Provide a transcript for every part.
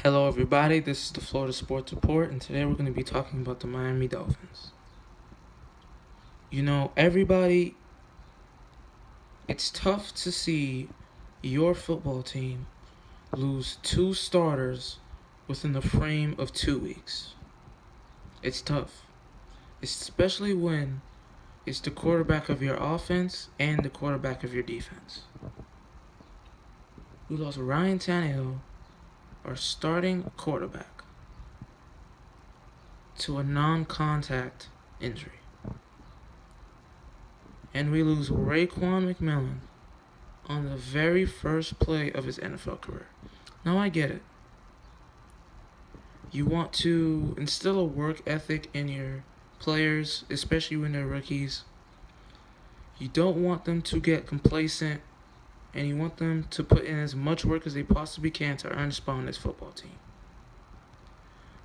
Hello, everybody. This is the Florida Sports Report, and today we're going to be talking about the Miami Dolphins. Everybody, it's tough to see your football team lose two starters within the frame of 2 weeks. It's tough, especially when it's the quarterback of your offense and the quarterback of your defense. We lost Ryan Tannehill, our starting quarterback, to a non-contact injury. And we lose Raekwon McMillan on the very first play of his NFL career. Now I get it. You want to instill a work ethic in your players, especially when they're rookies. You don't want them to get complacent, and you want them to put in as much work as they possibly can to earn a spot on this football team.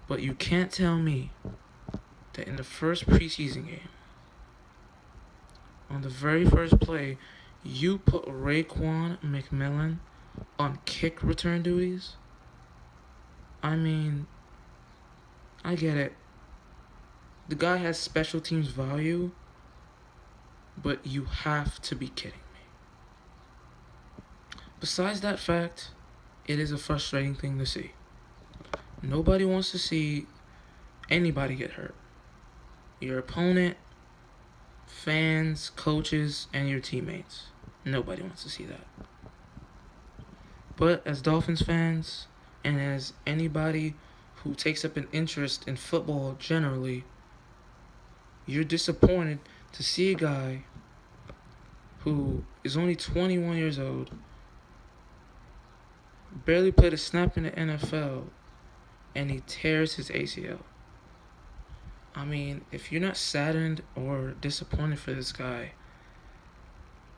But you can't tell me that in the first preseason game, on the very first play, you put Raekwon McMillan on kick return duties. I mean, I get it. The guy has special teams value, but you have to be kidding me. Besides that fact, it is a frustrating thing to see. Nobody wants to see anybody get hurt. Your opponent, fans, coaches, and your teammates. Nobody wants to see that. But as Dolphins fans, and as anybody who takes up an interest in football generally, you're disappointed to see a guy who is only 21 years old, barely played a snap in the NFL, and he tears his ACL. I mean, if you're not saddened or disappointed for this guy,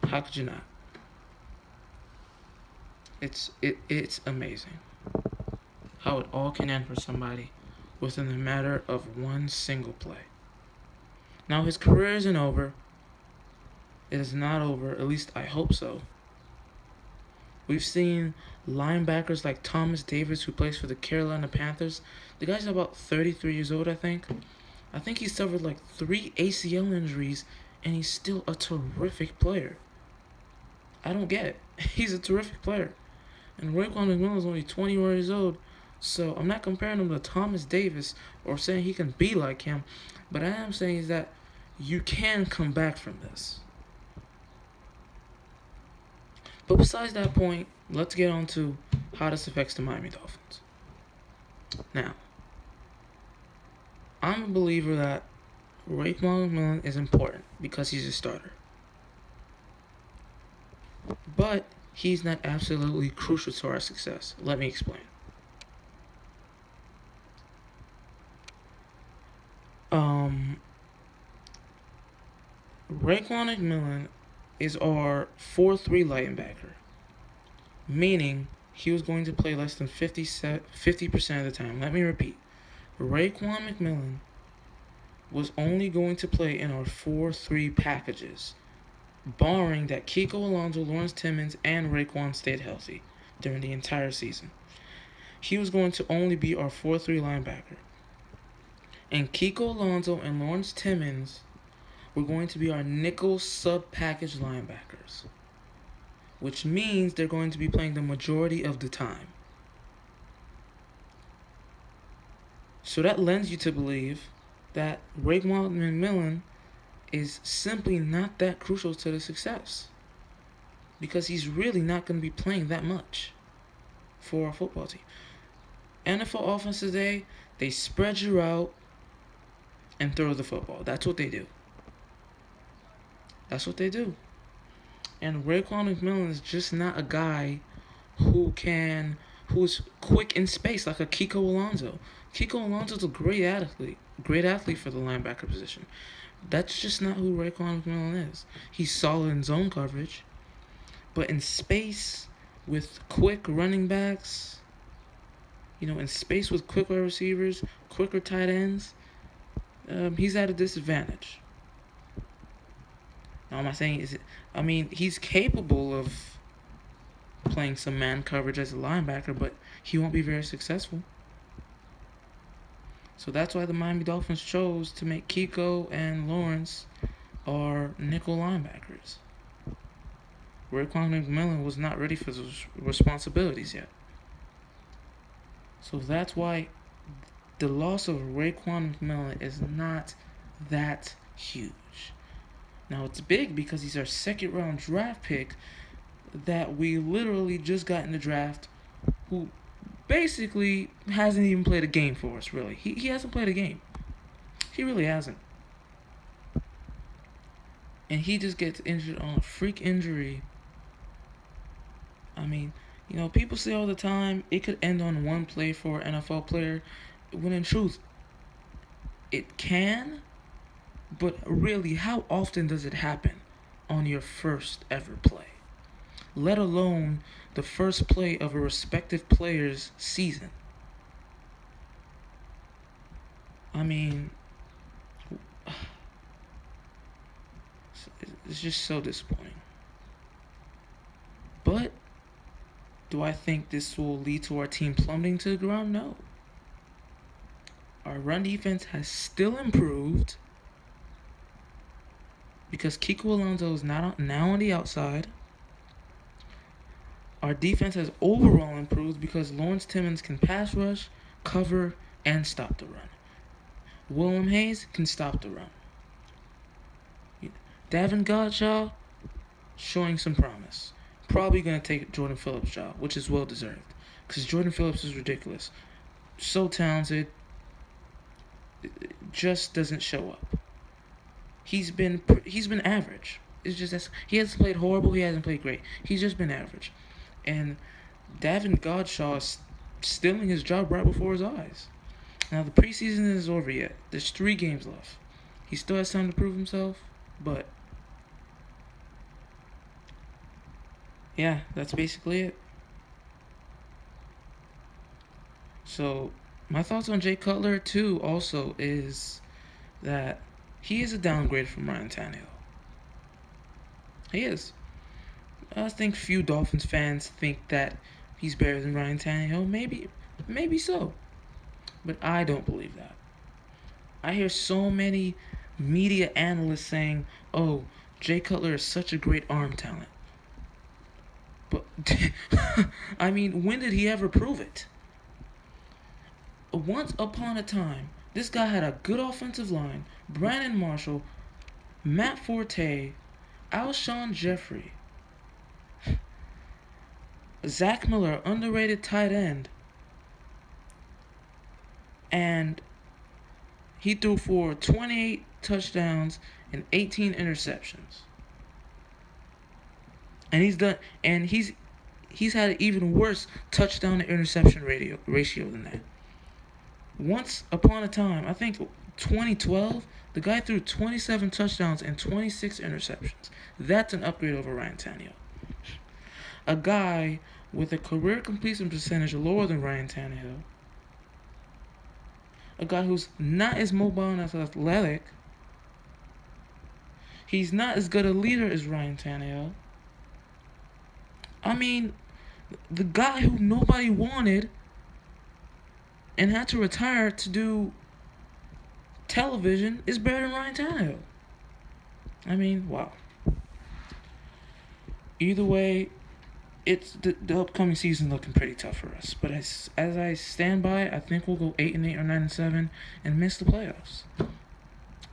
how could you not? It's amazing how it all can end for somebody within the matter of one single play. Now his career isn't over. It is not over, at least I hope so. We've seen linebackers like Thomas Davis, who plays for the Carolina Panthers. The guy's about 33 years old, I think. I think he suffered like 3 ACL injuries, and he's still a terrific player. I don't get it. He's a terrific player. And Raekwon McMillan is only 21 years old, so I'm not comparing him to Thomas Davis or saying he can be like him, but I am saying is that you can come back from this. But besides that point, let's get on to how this affects the Miami Dolphins. Now, I'm a believer that Raekwon McMillan is important because he's a starter. But he's not absolutely crucial to our success. Let me explain. Raekwon McMillan is our 4-3 linebacker, meaning he was going to play less than 50% of the time. Let me repeat. Raekwon McMillan was only going to play in our 4-3 packages, barring that Kiko Alonso, Lawrence Timmons, and Raekwon stayed healthy during the entire season. He was going to only be our 4-3 linebacker. And Kiko Alonso and Lawrence Timmons were going to be our nickel sub-package linebackers, which means they're going to be playing the majority of the time. So that lends you to believe that Raekwon McMillan is simply not that crucial to the success, because he's really not going to be playing that much for our football team. NFL offense today, they spread you out and throw the football. That's what they do. That's what they do. And Raekwon McMillan is just not a guy who's quick in space like a Kiko Alonso. Kiko Alonso's a great athlete for the linebacker position. That's just not who Raekwon McMillan is. He's solid in zone coverage, but in space with quick running backs, in space with quick wide receivers, quicker tight ends, he's at a disadvantage. Now, am I saying he's capable of playing some man coverage as a linebacker, but he won't be very successful. So that's why the Miami Dolphins chose to make Kiko and Lawrence our nickel linebackers. Raekwon McMillan was not ready for those responsibilities yet. So that's why the loss of Raekwon McMillan is not that huge. Now it's big because he's our second round draft pick that we literally just got in the draft, who basically hasn't even played a game for us, really. He hasn't played a game. He really hasn't. And he just gets injured on a freak injury. I mean, people say all the time it could end on one play for an NFL player, when in truth, it can, but really, how often does it happen on your first ever play? Let alone the first play of a respective player's season. I mean, it's just so disappointing. But do I think this will lead to our team plummeting to the ground? No. Our run defense has still improved because Kiko Alonso is now on the outside. Our defense has overall improved because Lawrence Timmons can pass rush, cover, and stop the run. William Hayes can stop the run. Davin Godchaux showing some promise. Probably going to take Jordan Phillips' job, which is well deserved. Because Jordan Phillips is ridiculous. So talented. Just doesn't show up. He's been average. It's just he hasn't played horrible. He hasn't played great. He's just been average. And Davin Godchaux is stealing his job right before his eyes. Now the preseason isn't over yet. There's 3 games left. He still has time to prove himself, but yeah, that's basically it. So my thoughts on Jay Cutler too also is that he is a downgrade from Ryan Tannehill. He is. I think few Dolphins fans think that he's better than Ryan Tannehill. Maybe so. But I don't believe that. I hear so many media analysts saying, oh, Jay Cutler is such a great arm talent. But, I mean, when did he ever prove it? Once upon a time, this guy had a good offensive line. Brandon Marshall, Matt Forte, Alshon Jeffrey, Zach Miller, underrated tight end. And he threw for 28 touchdowns and 18 interceptions. And he's had an even worse touchdown to interception ratio than that. Once upon a time, I think 2012, the guy threw 27 touchdowns and 26 interceptions. That's an upgrade over Ryan Tannehill. A guy with a career completion percentage lower than Ryan Tannehill. A guy who's not as mobile and as athletic. He's not as good a leader as Ryan Tannehill. I mean, the guy who nobody wanted and had to retire to do television is better than Ryan Tannehill. I mean, wow. Either way, it's the upcoming season looking pretty tough for us. But as I stand by, I think we'll go 8-8 or 9-7 and miss the playoffs.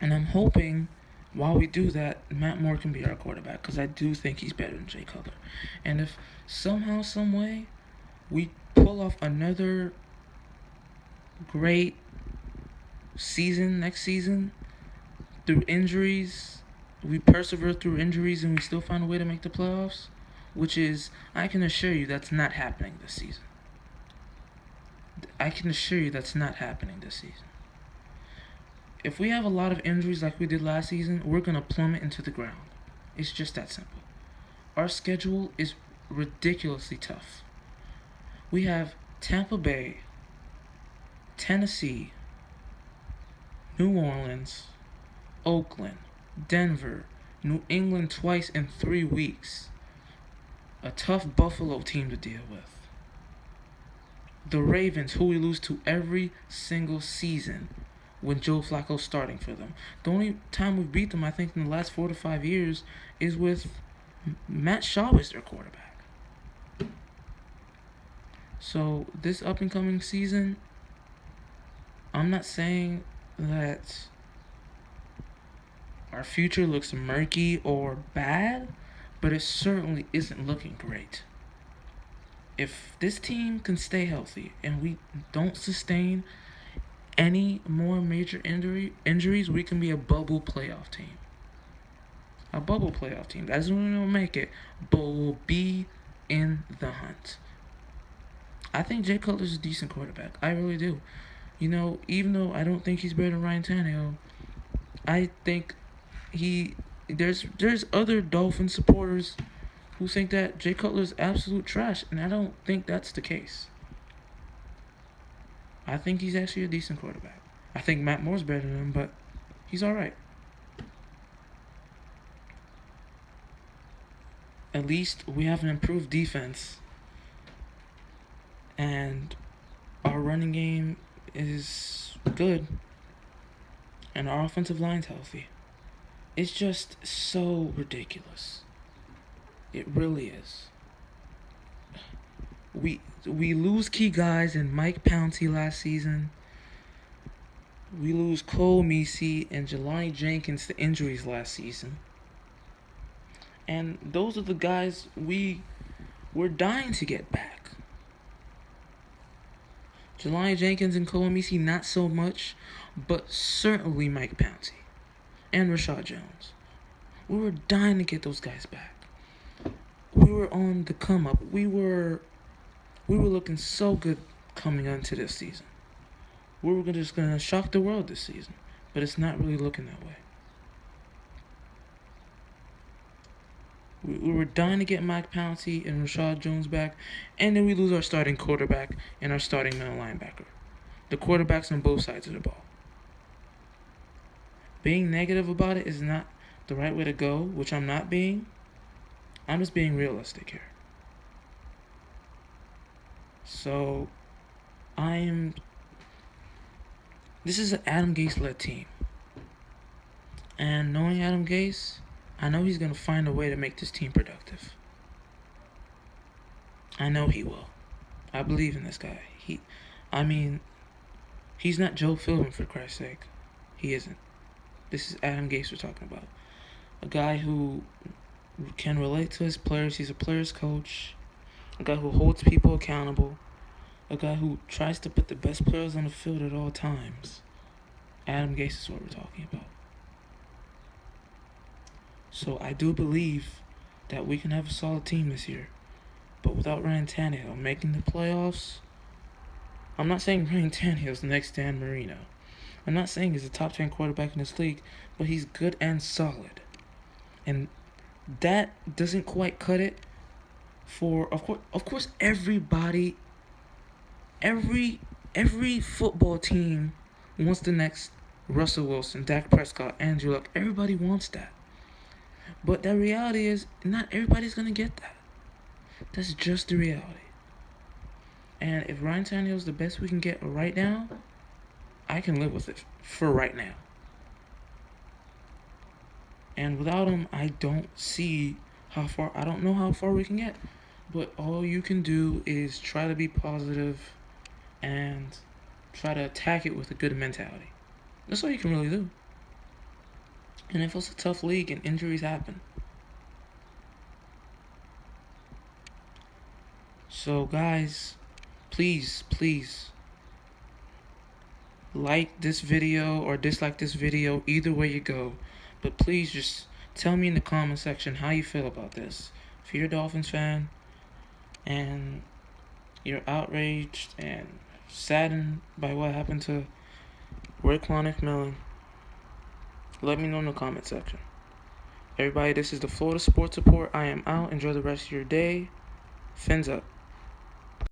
And I'm hoping while we do that, Matt Moore can be our quarterback because I do think he's better than Jay Cutler. And if somehow, some way, we pull off another great season next season through injuries, we persevere through injuries and we still find a way to make the playoffs, which is, I can assure you that's not happening this season. I can assure you that's not happening this season. If we have a lot of injuries like we did last season, we're going to plummet into the ground. It's just that simple. Our schedule is ridiculously tough. We have Tampa Bay, Tennessee, New Orleans, Oakland, Denver, New England twice in 3 weeks. a tough Buffalo team to deal with. The Ravens, who we lose to every single season when Joe Flacco's starting for them. The only time we beat them, I think, in the last 4 to 5 years is with Matt Shaw as their quarterback. So this up and coming season, I'm not saying that our future looks murky or bad, but it certainly isn't looking great. If this team can stay healthy and we don't sustain any more major injuries, we can be a bubble playoff team. A bubble playoff team. That doesn't mean we'll make it, but we'll be in the hunt. I think Jay Cutler's a decent quarterback. I really do. Even though I don't think he's better than Ryan Tannehill, I think there's other Dolphin supporters who think that Jay Cutler's absolute trash, and I don't think that's the case. I think he's actually a decent quarterback. I think Matt Moore's better than him, but he's alright. At least we have an improved defense, and our running game is good, and our offensive line's healthy. It's just so ridiculous. It really is. We lose key guys in Mike Pouncey last season. We lose Cole Messi and Jelani Jenkins to injuries last season. And those are the guys we're dying to get back. Jelani Jenkins and Cole Messi, not so much, but certainly Mike Pouncey and Rashad Jones. We were dying to get those guys back. We were on the come up. We were looking so good coming into this season. We were just going to shock the world this season, but it's not really looking that way. We were dying to get Mike Pouncey and Rashad Jones back, and then we lose our starting quarterback and our starting middle linebacker. The quarterbacks on both sides of the ball. Being negative about it is not the right way to go, which I'm not being. I'm just being realistic here. So, this is an Adam Gase-led team. And knowing Adam Gase, I know he's going to find a way to make this team productive. I know he will. I believe in this guy. He's not Joe Philbin, for Christ's sake. He isn't. This is Adam Gase we're talking about. A guy who can relate to his players. He's a player's coach. A guy who holds people accountable. A guy who tries to put the best players on the field at all times. Adam Gase is what we're talking about. So I do believe that we can have a solid team this year. But without Ryan Tannehill making the playoffs, I'm not saying Ryan Tannehill's the next Dan Marino. I'm not saying he's a top 10 quarterback in this league, but he's good and solid. And that doesn't quite cut it for, of course, everybody, every football team wants the next Russell Wilson, Dak Prescott, Andrew Luck. Everybody wants that. But the reality is, not everybody's going to get that. That's just the reality. And if Ryan Tannehill's the best we can get right now, I can live with it for right now. And without him, I don't know how far we can get. But all you can do is try to be positive and try to attack it with a good mentality. That's all you can really do. And if it's a tough league and injuries happen. So guys, please like this video or dislike this video, either way you go. But please just tell me in the comment section how you feel about this. If you're a Dolphins fan and you're outraged and saddened by what happened to Raekwon McMillan, let me know in the comment section. Everybody, this is the Florida Sports Report. I am out. Enjoy the rest of your day. Fins up.